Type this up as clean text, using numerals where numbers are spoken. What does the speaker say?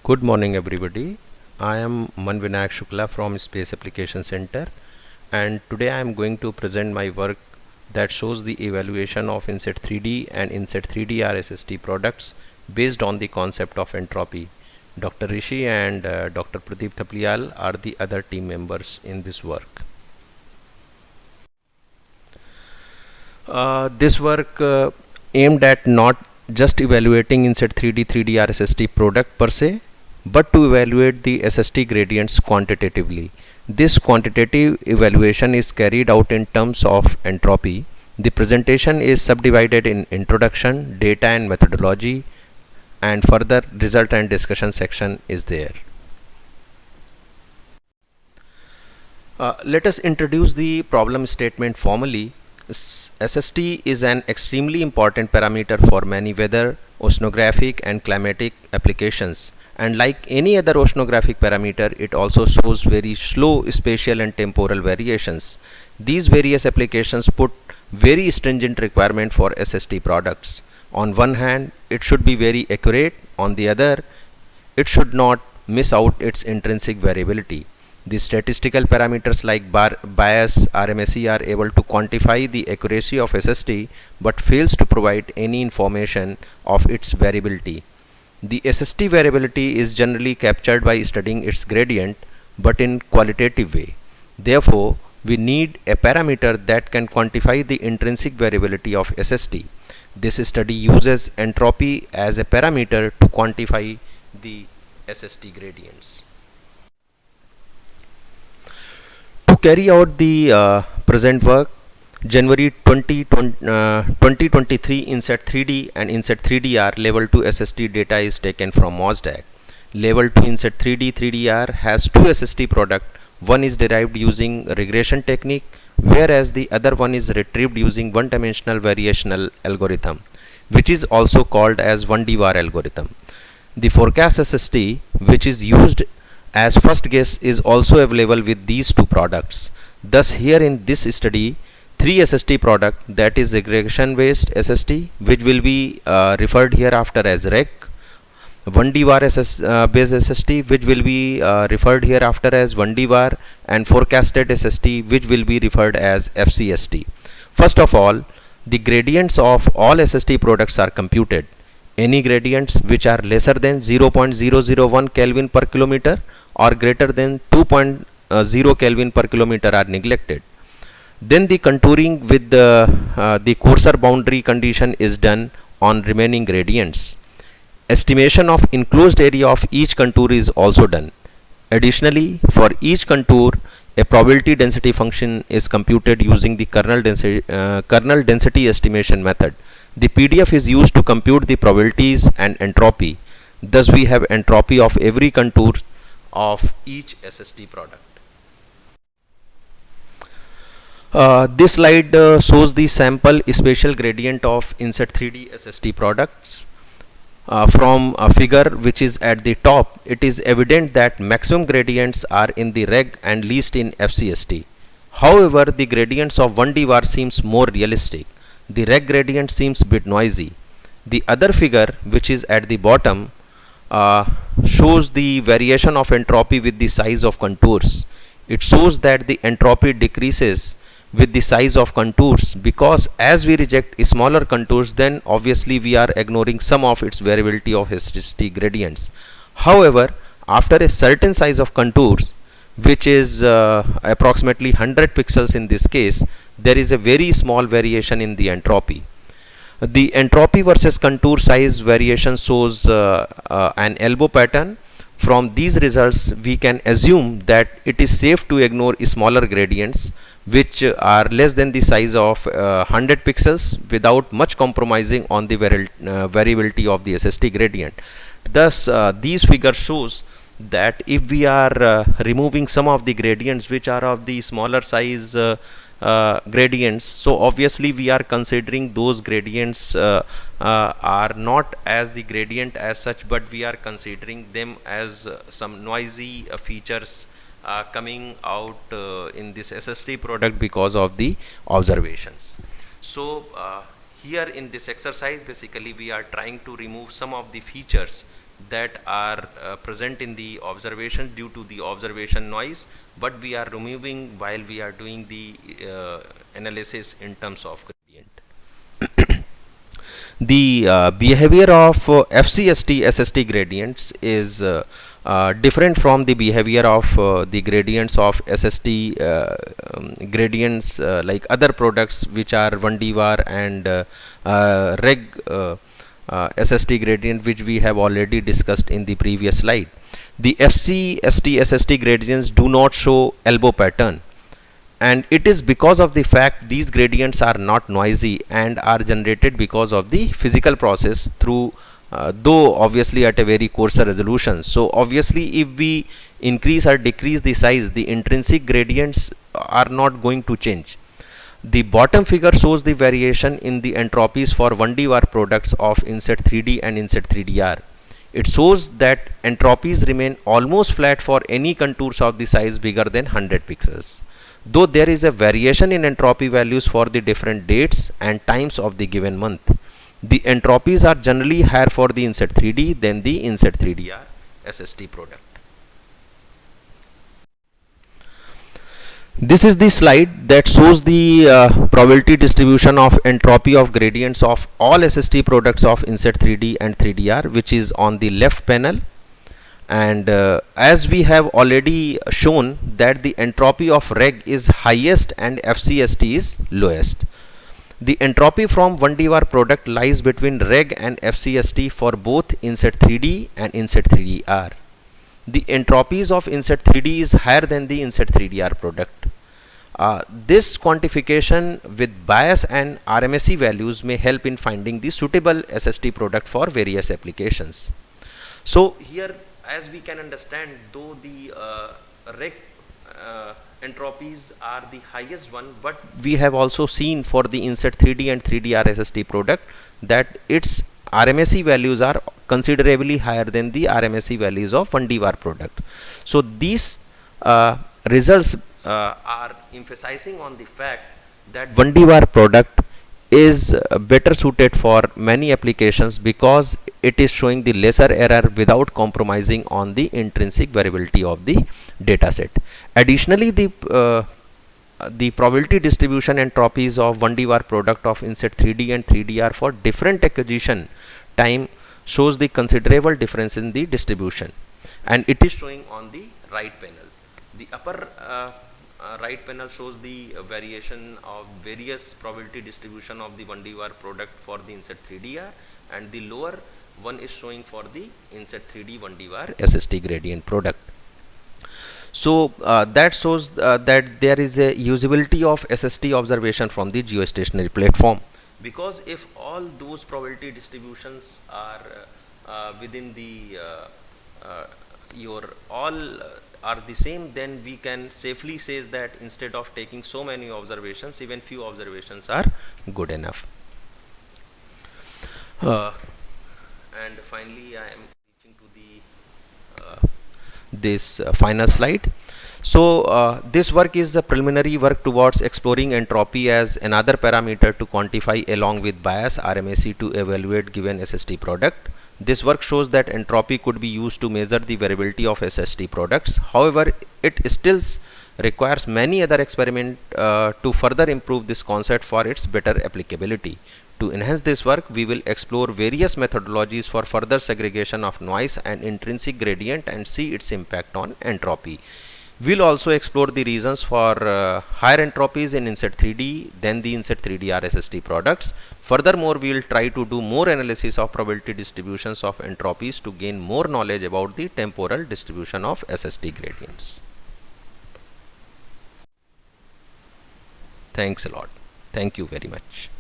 Good morning everybody. I am Munn Shukla from Space Application Center, and today I am going to present my work that shows the evaluation of INSAT-3D and INSAT-3D RSST products based on the concept of entropy. Dr. Rishi and Dr. Pradeep Thapliyal are the other team members in this work. This work aimed at not just evaluating INSAT-3D 3D RSST product per se, but to evaluate the SST gradients quantitatively. This quantitative evaluation is carried out in terms of entropy. The presentation is subdivided in introduction, data and methodology, and further result and discussion section is there. Let us introduce the problem statement formally. SST is an extremely important parameter for many weather, oceanographic and climatic applications, and like any other oceanographic parameter, it also shows very slow spatial and temporal variations. These various applications put very stringent requirement for SST products. On one hand, it should be very accurate. On the other, it should not miss out its intrinsic variability. The statistical parameters like bias, RMSE are able to quantify the accuracy of SST but fails to provide any information of its variability. The SST variability is generally captured by studying its gradient but in qualitative way. Therefore, we need a parameter that can quantify the intrinsic variability of SST. This study uses entropy as a parameter to quantify the SST gradients. To carry out the present work, January 2023 INSAT-3D and INSAT-3DR Level 2 SST data is taken from MOSDAQ. Level 2 INSAT-3D 3DR has two SST products. One is derived using regression technique, whereas the other one is retrieved using one-dimensional variational algorithm, which is also called as 1D var algorithm. The forecast SST, which is used as first guess, is also available with these two products. Thus, here in this study, three SST product, that is regression based SST, which will be referred hereafter as REG, 1D var based SST, which will be referred hereafter as 1D var, and forecasted SST, which will be referred as FCST. First of all, the gradients of all SST products are computed. Any gradients which are lesser than 0.001 Kelvin per kilometer or greater than 2.0 Kelvin per kilometer are neglected. Then the contouring with the coarser boundary condition is done on remaining gradients. Estimation of enclosed area of each contour is also done. Additionally, for each contour, a probability density function is computed using the kernel density estimation method. The PDF is used to compute the probabilities and entropy. Thus, we have entropy of every contour of each SST product. This slide shows the sample spatial gradient of INSAT-3D SST products. From a figure which is at the top, it is evident that maximum gradients are in the REG and least in FCST. However, the gradients of 1D var seems more realistic. The REG gradient seems a bit noisy. The other figure, which is at the bottom, shows the variation of entropy with the size of contours. It shows that the entropy decreases with the size of contours, because as we reject smaller contours, then obviously we are ignoring some of its variability of SST gradients. However, after a certain size of contours, which is approximately 100 pixels in this case, there is a very small variation in the entropy. The entropy versus contour size variation shows an elbow pattern. From these results, we can assume that it is safe to ignore smaller gradients which are less than the size of 100 pixels without much compromising on the variability of the SST gradient. Thus, these figures shows that if we are removing some of the gradients which are of the smaller size gradients, so obviously we are considering those gradients are not as the gradient as such, but we are considering them as some noisy features coming out in this SST product because of the observations. So here in this exercise, basically we are trying to remove some of the features that are present in the observation due to the observation noise, but we are removing while we are doing the analysis in terms of gradient. The behavior of FCST SST gradients is different from the behavior of the gradients of SST gradients like other products which are 1D var and reg SST gradient, which we have already discussed in the previous slide. The FCST SST gradients do not show elbow pattern, and it is because of the fact these gradients are not noisy and are generated because of the physical process through though obviously at a very coarser resolution. So obviously if we increase or decrease the size, the intrinsic gradients are not going to change. The bottom figure shows the variation in the entropies for 1D var products of INSAT-3D and INSAT-3DR. It shows that entropies remain almost flat for any contours of the size bigger than 100 pixels, though there is a variation in entropy values for the different dates and times of the given month. The entropies are generally higher for the INSAT-3D than the INSAT-3DR SST product. This is the slide that shows the probability distribution of entropy of gradients of all SST products of INSAT-3D and 3DR, which is on the left panel. And as we have already shown that the entropy of reg is highest and FCST is lowest. The entropy from 1D var product lies between reg and FCST for both INSAT-3D and INSAT-3DR. The entropies of INSAT-3D is higher than the INSAT-3DR product. This quantification with bias and RMSE values may help in finding the suitable SST product for various applications. So here, as we can understand, though the reg entropies are the highest one, but we have also seen for the INSAT-3D and 3DR SST product that its RMSE values are considerably higher than the RMSE values of 1D var product. So these results are emphasizing on the fact that 1D var product is better suited for many applications because it is showing the lesser error without compromising on the intrinsic variability of the dataset. Additionally, the probability distribution entropies of 1D var product of INSAT-3D and 3DR for different acquisition time shows the considerable difference in the distribution, and it is showing on the right panel. The upper right panel shows the variation of various probability distribution of the 1D var product for the INSAT-3DR, and the lower one is showing for the INSAT-3D 1D var SST gradient product. So that shows that there is a usability of SST observation from the geostationary platform, because if all those probability distributions are within the are the same, then we can safely say that instead of taking so many observations, even few observations are good enough. And finally, I am reaching to the this final slide. So this work is a preliminary work towards exploring entropy as another parameter to quantify along with bias RMSE to evaluate given SST product. This work shows that entropy could be used to measure the variability of SST products. However, it still requires many other experiments to further improve this concept for its better applicability. To enhance this work, we will explore various methodologies for further segregation of noise and intrinsic gradient and see its impact on entropy. We'll also explore the reasons for higher entropies in INSAT-3D than the INSAT-3DR SST products. Furthermore, we will try to do more analysis of probability distributions of entropies to gain more knowledge about the temporal distribution of SST gradients. Thanks a lot. Thank you very much.